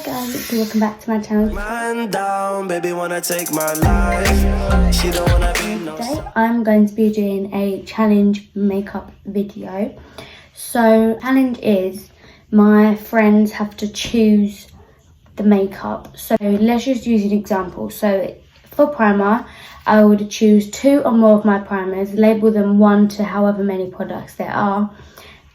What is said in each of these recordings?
guys, welcome back to my channel. Man down, baby wanna take my life. She don't wanna be no. Today I'm going to be doing a challenge makeup video. So challenge is my friends have to choose the makeup. So let's just use an example. So for primer, I would choose 2 or more of my primers, label them 1 to however many products there are.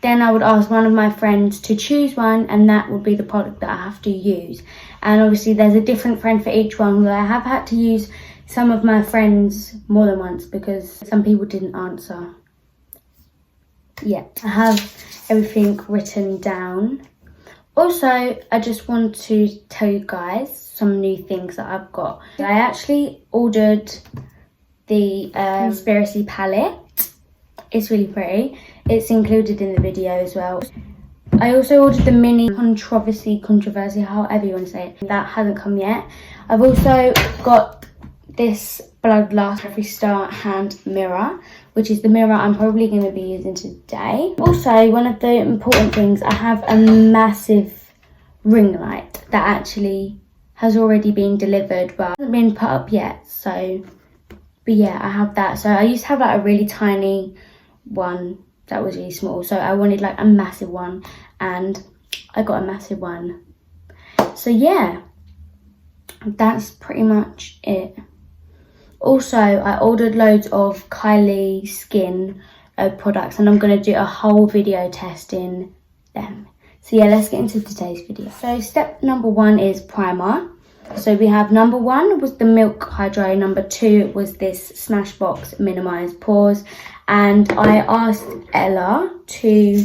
Then I would ask one of my friends to choose one, and that would be the product that I have to use. And obviously there's a different friend for each one, but I have had to use some of my friends more than once because some people didn't answer. Yeah, I have everything written down. Also, I just want to tell you guys some new things that I've got. I actually ordered the Conspiracy palette. It's really pretty. It's included in the video as well. I also ordered the mini controversy, however you want to say it. That hasn't come yet. I've also got this Bloodlust Every Star hand mirror, which is the mirror I'm probably going to be using today. Also, one of the important things, I have a massive ring light that actually has already been delivered but hasn't been put up yet. So, but yeah, I have that. So I used to have like a really tiny one that was really small, so I wanted like a massive one, and I got a massive one. So yeah, that's pretty much it. Also, I ordered loads of Kylie skin products, and I'm going to do a whole video testing them. So yeah, let's get into today's video. So step number 1 is primer. So we have number 1 was the Milk Hydro, number 2 was this Smashbox Minimise Pores, and I asked Ella to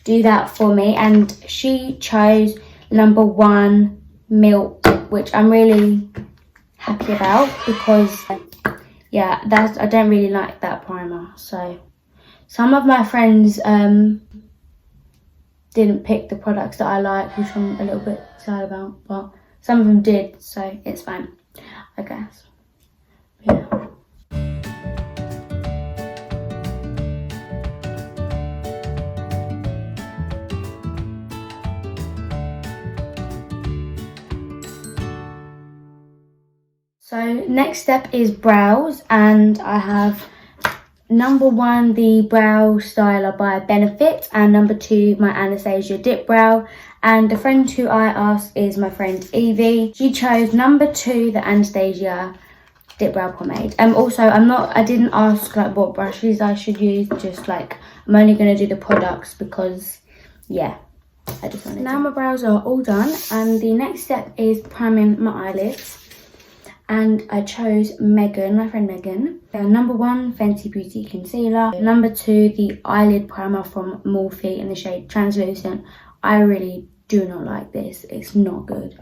do that for me, and she chose number 1 Milk, which I'm really happy about because yeah, I don't really like that primer. So some of my friends didn't pick the products that I like, which I'm a little bit sad about, but some of them did, so it's fine, I guess. Yeah. So next step is brows, and I have number 1 the brow styler by Benefit, and number 2 my Anastasia dip brow. And the friend who I asked is my friend Evie. She chose number 2 the Anastasia dip brow pomade. Also I didn't ask like what brushes I should use, just like I'm only going to do the products because yeah, I just wanted now to. My brows are all done, and the next step is priming my eyelids. And I chose Megan, my friend Megan. Number 1, Fenty Beauty Concealer. Number 2, the eyelid primer from Morphe in the shade Translucent. I really do not like this. It's not good.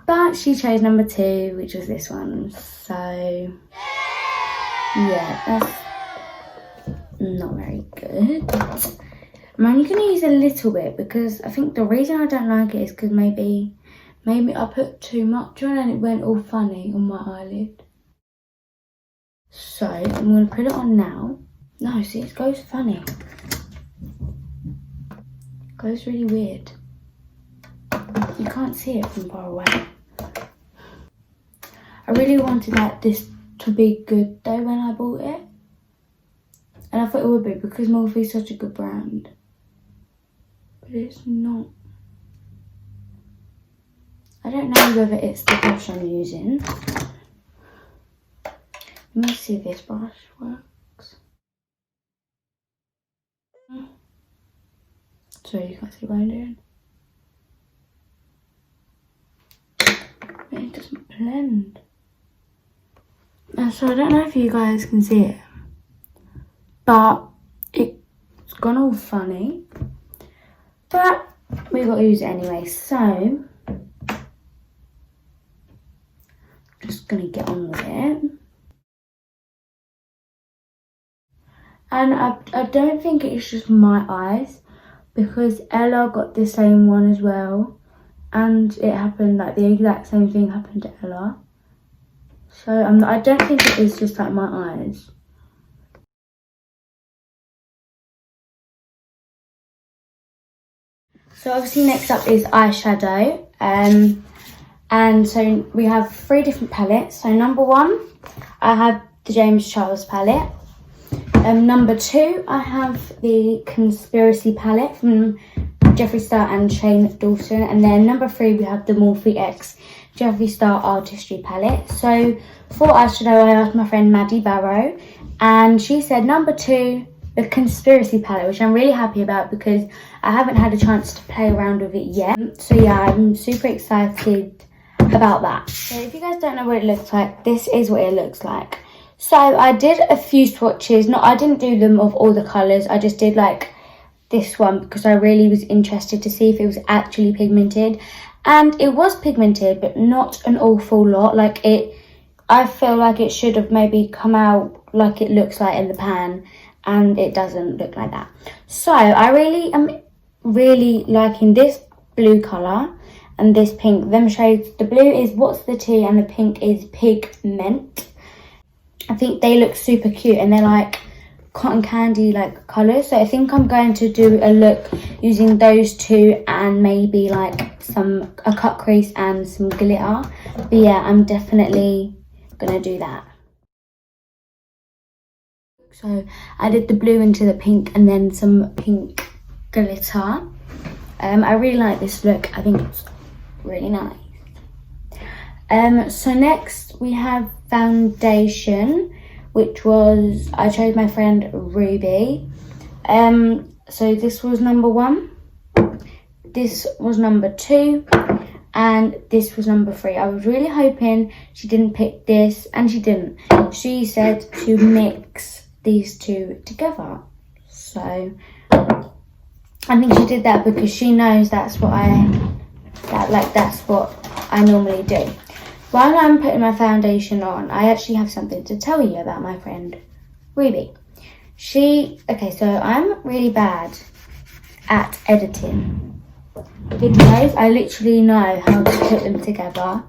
But she chose number 2, which was this one. So, yeah, that's not very good. I'm only going to use a little bit because I think the reason I don't like it is because maybe I put too much on and it went all funny on my eyelid. So I'm going to put it on now. No, see, it goes funny. It goes really weird. You can't see it from far away. I really wanted like this to be good though when I bought it. And I thought it would be because Morphe is such a good brand. But it's not. I don't know whether it's the brush I'm using. Let me see if this brush works. Sorry, you can't see what I'm doing. It doesn't blend. So I don't know if you guys can see it, but it's gone all funny. But we got to use it anyway, so just gonna get on with it. And I don't think it's just my eyes, because Ella got the same one as well, and it happened like the exact same thing happened to Ella. So I don't think it is just like my eyes. So obviously next up is eyeshadow. And so we have 3 different palettes. So number 1, I have the James Charles palette. Number 2, I have the Conspiracy palette from Jeffree Star and Shane Dawson. And then number 3, we have the Morphe X Jeffree Star Artistry palette. So for eyeshadow, I asked my friend Maddie Barrow, and she said number 2, the Conspiracy palette, which I'm really happy about because I haven't had a chance to play around with it yet. So yeah, I'm super excited about that. So if you guys don't know what it looks like, this is what it looks like. So I did a few swatches. I didn't do them of all the colours. I just did like this one because I really was interested to see if it was actually pigmented. And it was pigmented, but not an awful lot. Like I feel like it should have maybe come out like it looks like in the pan, and it doesn't look like that. So I really am really liking this blue colour and this pink. Them shades, the blue is What's the Tea and the pink is Pigment. I think they look super cute and they're like cotton candy like colours. So I think I'm going to do a look using those 2 and maybe like a cut crease and some glitter. But yeah, I'm definitely gonna do that. So I did the blue into the pink and then some pink glitter. I really like this look. I think it's really nice. So next we have foundation, which was, I chose my friend Ruby. So this was number 1, this was number 2, and this was number 3. I was really hoping she didn't pick this, and she didn't. She said to mix these 2 together. So I think she did that because she knows that's what that's what I normally do. While I'm putting my foundation on, I actually have something to tell you about my friend Ruby. Okay, so I'm really bad at editing videos. I literally know how to put them together,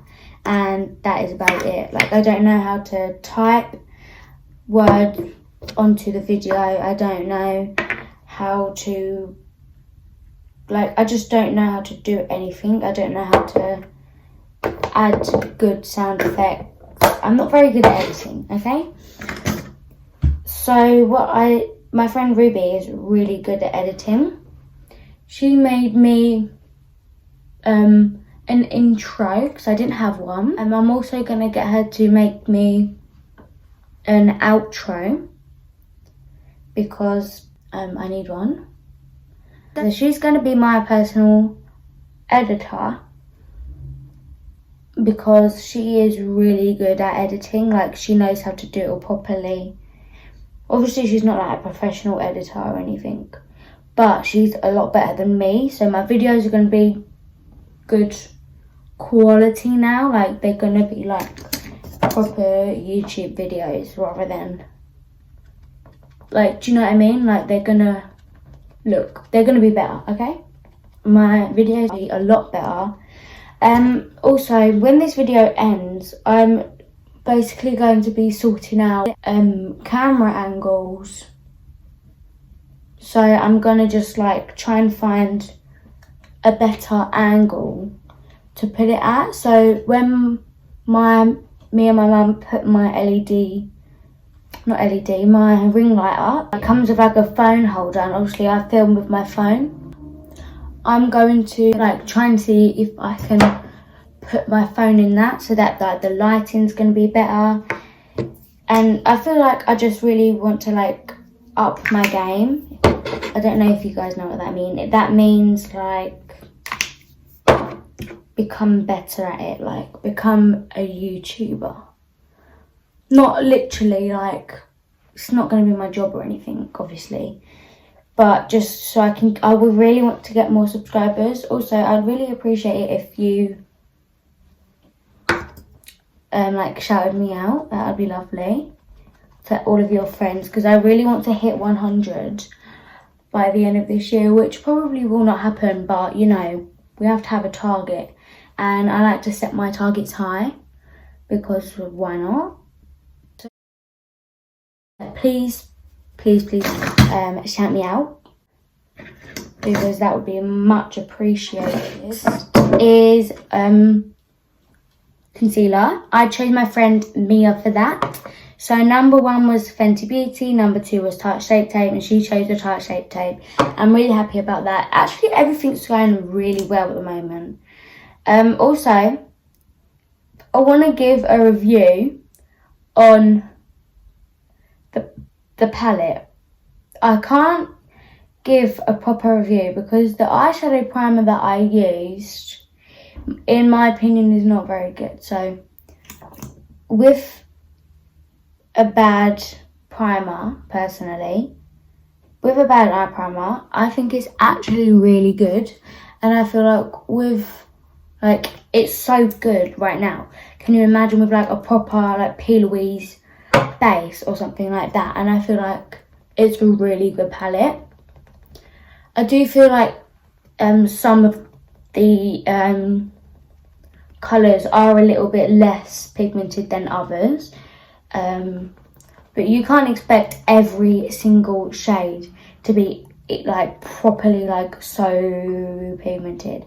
and that is about it. Like, I don't know how to type words onto the video. I don't know how to, I just don't know how to do anything. I don't know how to add good sound effects. I'm not very good at editing, okay? So my friend Ruby is really good at editing. She made me an intro because I didn't have one, and I'm also gonna get her to make me an outro because I need one. So she's gonna be my personal editor because she is really good at editing. Like, she knows how to do it all properly. Obviously she's not like a professional editor or anything, but she's a lot better than me. So my videos are going to be good quality now. Like, they're going to be like proper YouTube videos rather than, like, do you know what I mean? Like, they're going to be better, okay? My videos will be a lot better. Also, when this video ends, I'm basically going to be sorting out camera angles. So I'm gonna just like try and find a better angle to put it at. So when me and my mum put my my ring light up, it comes with like a phone holder, and obviously I film with my phone. I'm going to like try and see if I can put my phone in that so that like the lighting's going to be better. And I feel like I just really want to like up my game. I don't know if you guys know what that means. That means like become better at it, like become a YouTuber. Not literally, like, it's not going to be my job or anything, obviously. But just so I would really want to get more subscribers. Also, I'd really appreciate it if you like shouted me out. That would be lovely to all of your friends, because I really want to hit 100 by the end of this year, which probably will not happen, but you know, we have to have a target, and I like to set my targets high because why not? So, please shout me out. because that would be much appreciated, is concealer. I chose my friend Mia for that. So number 1 was Fenty Beauty, number 2 was Tarte Shape Tape, and she chose the Tarte Shape Tape. I'm really happy about that. Actually, everything's going really well at the moment. Also, I want to give a review on the palette. I can't give a proper review because the eyeshadow primer that I used, in my opinion, is not very good. So with a bad primer, personally, with a bad eye primer, I think it's actually really good. And I feel like with, like, it's so good right now. Can you imagine with like a proper like P. Louise base or something like that? And I feel like it's a really good palette. I do feel like some of the colours are a little bit less pigmented than others. But you can't expect every single shade to be like properly like so pigmented.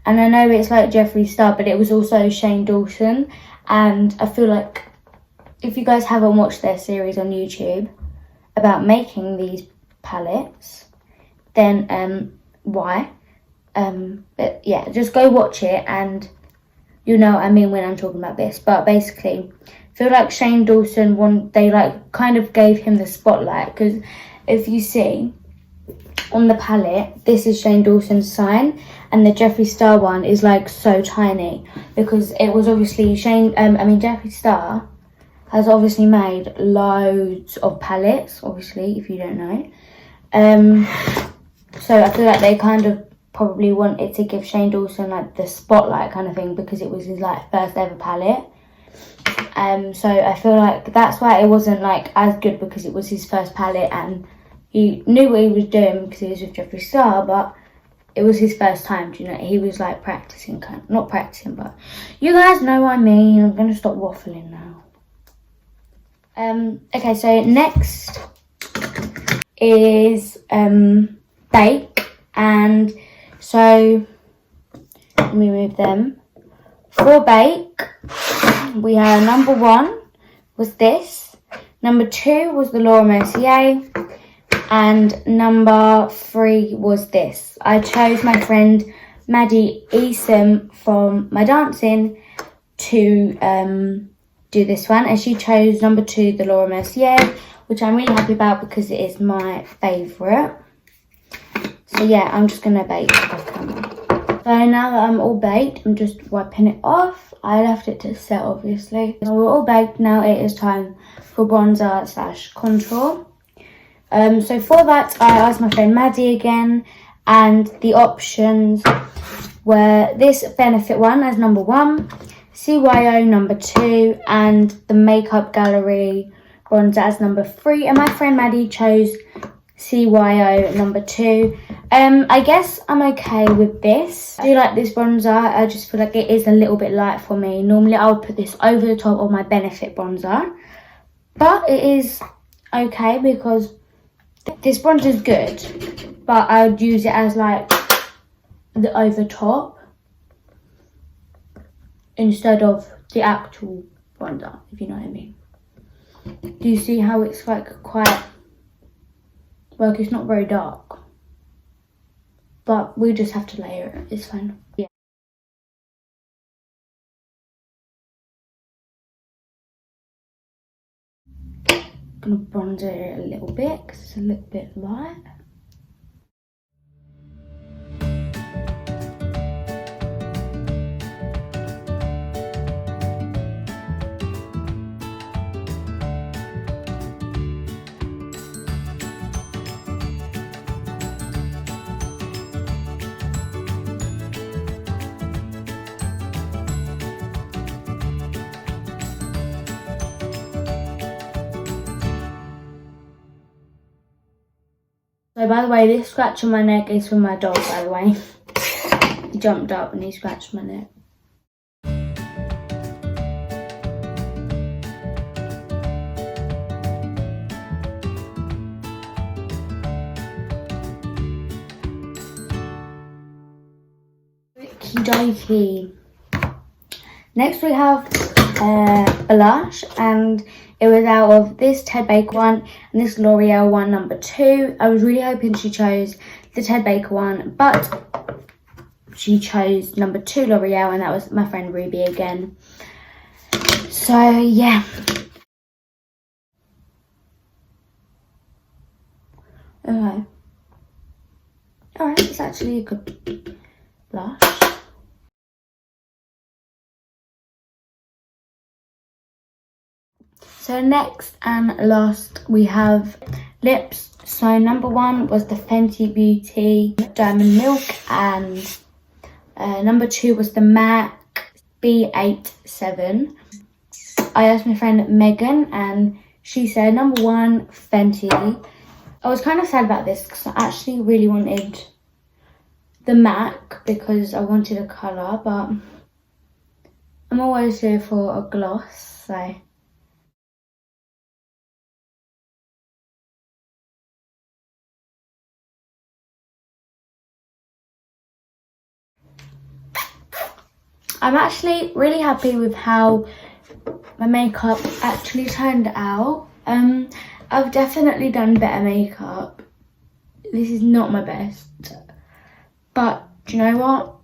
And I know it's like Jeffree Star, but it was also Shane Dawson. And I feel like if you guys haven't watched their series on YouTube about making these palettes, then why? But yeah, just go watch it and you know what I mean when I'm talking about this. But basically, I feel like Shane Dawson, they like kind of gave him the spotlight, because if you see on the palette, this is Shane Dawson's sign, and the Jeffree Star one is like so tiny, because it was obviously Jeffree Star has obviously made loads of palettes, obviously, if you don't know. So I feel like they kind of probably wanted to give Shane Dawson like the spotlight kind of thing, because it was his like first ever palette. So I feel like that's why it wasn't like as good, because it was his first palette and he knew what he was doing because he was with Jeffree Star, but it was his first time, do you know? He was like practicing, not practicing, but you guys know what I mean. I'm gonna stop waffling now. Okay, so next is Bake, and so let me move them. For Bake, we have number 1 was this, number 2 was the Laura Mercier, and number 3 was this. I chose my friend Maddie Easom from my dancing to do this one, and she chose number 2, the Laura Mercier, which I'm really happy about because it is my favourite. So yeah, I'm just going to bake off camera. So now that I'm all baked, I'm just wiping it off. I left it to set, obviously. So we're all baked now. It is time for bronzer / contour. So for that, I asked my friend Maddie again, and the options were this Benefit one as number 1, CYO number 2, and the Makeup Gallery bronzer as number 3. And my friend Maddie chose CYO number 2. I guess I'm okay with this. I do like this bronzer. I just feel like it is a little bit light for me. Normally I would put this over the top of my Benefit bronzer, but it is okay because this bronzer is good, but I would use it as like the over top instead of the actual bronzer, if you know what I mean. Do you see how it's like quite, like, it's not very dark, but we just have to layer it. It's fine. Yeah. Gonna bronze it a little bit because it's a little bit light. So by the way, this scratch on my neck is from my dog, by the way. He jumped up and he scratched my neck. Okie dokie. Next we have blush, and it was out of this Ted Baker one and this L'Oreal one, number 2. I was really hoping she chose the Ted Baker one, but she chose number 2 L'Oreal, and that was my friend Ruby again. So yeah. Okay. Alright, it's actually a good blush. So next and last we have lips. So number 1 was the Fenty Beauty Diamond Milk, and number 2 was the MAC B87. I asked my friend Megan and she said number 1 Fenty. I was kind of sad about this because I actually really wanted the MAC because I wanted a colour, but I'm always here for a gloss, so. I'm actually really happy with how my makeup actually turned out. I've definitely done better makeup. This is not my best, but do you know what?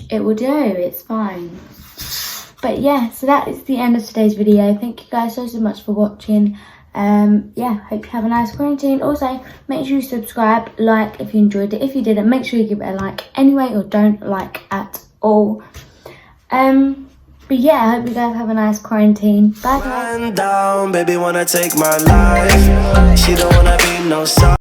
It will do, it's fine. But yeah, so that is the end of today's video. Thank you guys so much for watching. Yeah, hope you have a nice quarantine. Also, make sure you subscribe, like if you enjoyed it. If you didn't, make sure you give it a like anyway, or don't like at all. But yeah, I hope you guys have a nice quarantine. Bye guys. Man down, baby wanna take my life. She don't wanna be no side.